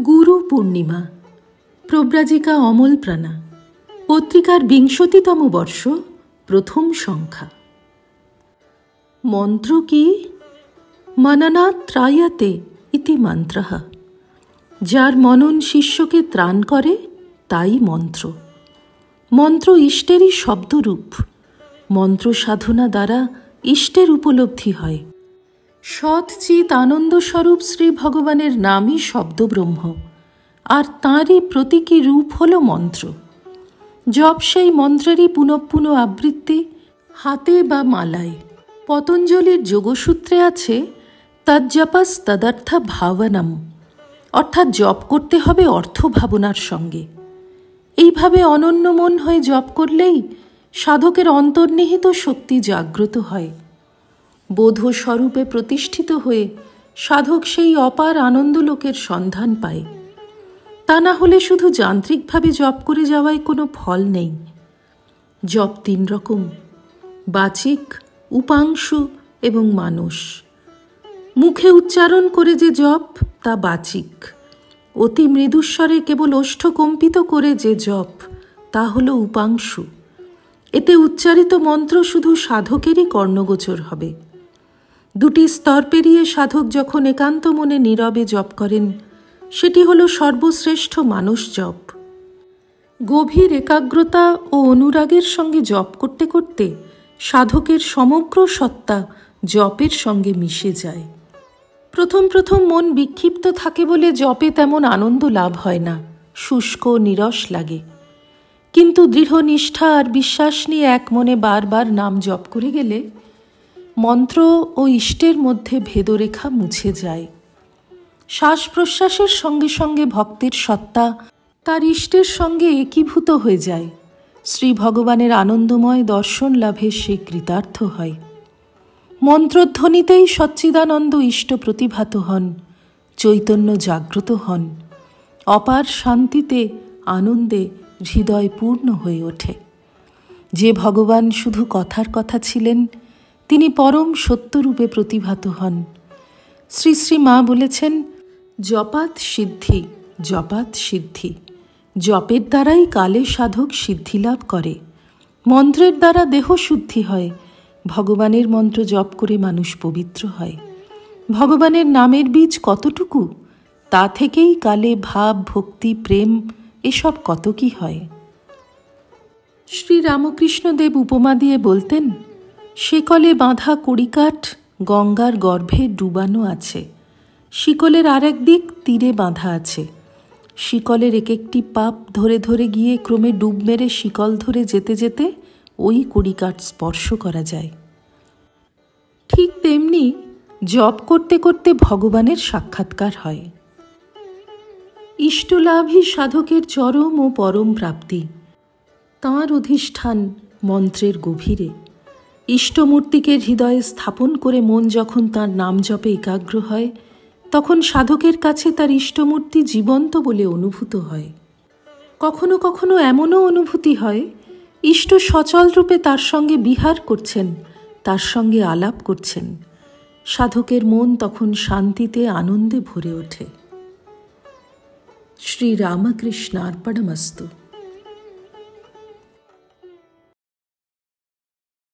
গুরু পূর্ণিমা। প্রব্রাজিকা অমল প্রাণা। পত্রিকার ২০তম বর্ষ, প্রথম সংখ্যা। মন্ত্র কি? মননাৎ ত্রায়তে ইতি মন্ত্রঃ। যার মনন শিষ্যকে ত্রাণ করে তাই মন্ত্র। মন্ত্র ইষ্টেরই শব্দরূপ। মন্ত্র সাধনা দ্বারা ইষ্টের উপলব্ধি হয়। সৎ চিৎ আনন্দস্বরূপ শ্রী ভগবানের নামই শব্দব্রহ্ম, আর তাঁরই প্রতীকী রূপ হল মন্ত্র। জপ সেই মন্ত্রেরই পুনঃপুন আবৃত্তি, হাতে বা মালায়। পতঞ্জলির যোগসূত্রে আছে তজ্জপস তদর্থ ভাবনম, অর্থাৎ জপ করতে হবে অর্থ ভাবনার সঙ্গে। এইভাবে অনন্য মন হয়ে জপ করলেই সাধকের অন্তর্নিহিত শক্তি জাগ্রত হয়। বোধ স্বরূপে প্রতিষ্ঠিত হয়ে সাধক সেই অপার আনন্দলোকের সন্ধান পায়। তা না হলে শুধু যান্ত্রিকভাবে জপ করে যাওয়ায় কোনো ফল নেই। জপ ৩ রকম: বাচিক, উপাংশু এবং মানস। মুখে উচ্চারণ করে যে জপ তা বাচিক। অতি মৃদুস্বরে কেবল ওষ্ঠকম্পিত করে যে জপ তা হল উপাংশু। এতে উচ্চারিত মন্ত্র শুধু সাধকেরই কর্ণগোচর হবে। ২টি স্তর পেরিয়ে সাধক যখন একান্ত মনে নীরবে জপ করেন, সেটি হল সর্বশ্রেষ্ঠ মানস জপ। গভীর একাগ্রতা ও অনুরাগের সঙ্গে জপ করতে করতে সাধকের সমগ্র সত্তা জপের সঙ্গে মিশে যায়। প্রথম প্রথম মন বিক্ষিপ্ত থাকে বলে জপে তেমন আনন্দ লাভ হয় না, শুষ্ক নিরস লাগে। কিন্তু দৃঢ় নিষ্ঠা আর বিশ্বাস নিয়ে এক মনে বারবার নাম জপ করে গেলে মন্ত্র ও ইষ্টের মধ্যে ভেদরেখা মুছে যায়। শ্বাস প্রশ্বাসের সঙ্গে সঙ্গে ভক্তের সত্তা তার ইষ্টের সঙ্গে একীভূত হয়ে যায়। শ্রী ভগবানের আনন্দময় দর্শন লাভে সে কৃতার্থ হয়। মন্ত্রধ্বনিতেই সচ্চিদানন্দ ইষ্ট প্রতিভাত হন, চৈতন্য জাগ্রত হন। অপার শান্তিতে, আনন্দে হৃদয় পূর্ণ হয়ে ওঠে। যে ভগবান শুধু কথার কথা ছিলেন, তিনি পরম সত্যরূপে প্রতিভাত হন। শ্রী শ্রী মা বলেছেন, জপাত সিদ্ধি, জপাত সিদ্ধি। জপের দ্বারাই কালে সাধক সিদ্ধি লাভ করে। মন্ত্রের দ্বারা দেহ শুদ্ধি হয়। ভগবানের মন্ত্র জপ করে মানুষ পবিত্র হয়। ভগবানের নামের বীজ কতটুকু, তা থেকেই কালে ভাব, ভক্তি, প্রেম এসব কত কি হয়। শ্রী রামকৃষ্ণদেব উপমা দিয়ে বলতেন, শিকলে বাঁধা কড়িকাঠ গঙ্গার গর্ভে ডুবানো আছে। শিকলের আরেক দিক তীরে বাঁধা আছে। শিকলের এক একটি পাপ ধরে ধরে গিয়ে ক্রমে ডুব মেরে শিকল ধরে যেতে যেতে ওই কড়িকাঠ স্পর্শ করা যায়। ঠিক তেমনি জপ করতে করতে ভগবানের সাক্ষাৎকার হয়। ইষ্টলাভই সাধকের চরম ও পরম প্রাপ্তি। তাঁর অধিষ্ঠান মন্ত্রের গভীরে। ইষ্টমূর্তিকে হৃদয়ে স্থাপন করে মন যখন তাঁর নাম জপে একাগ্র হয়, তখন সাধকের কাছে তার ইষ্টমূর্তি জীবন্ত বলে অনুভূত হয়। কখনো কখনো এমনও অনুভূতি হয়, ইষ্ট সচল রূপে তার সঙ্গে বিহার করছেন, তার সঙ্গে আলাপ করছেন। সাধকের মন তখন শান্তিতে, আনন্দে ভরে ওঠে। শ্রী রামকৃষ্ণার্পণমস্তু।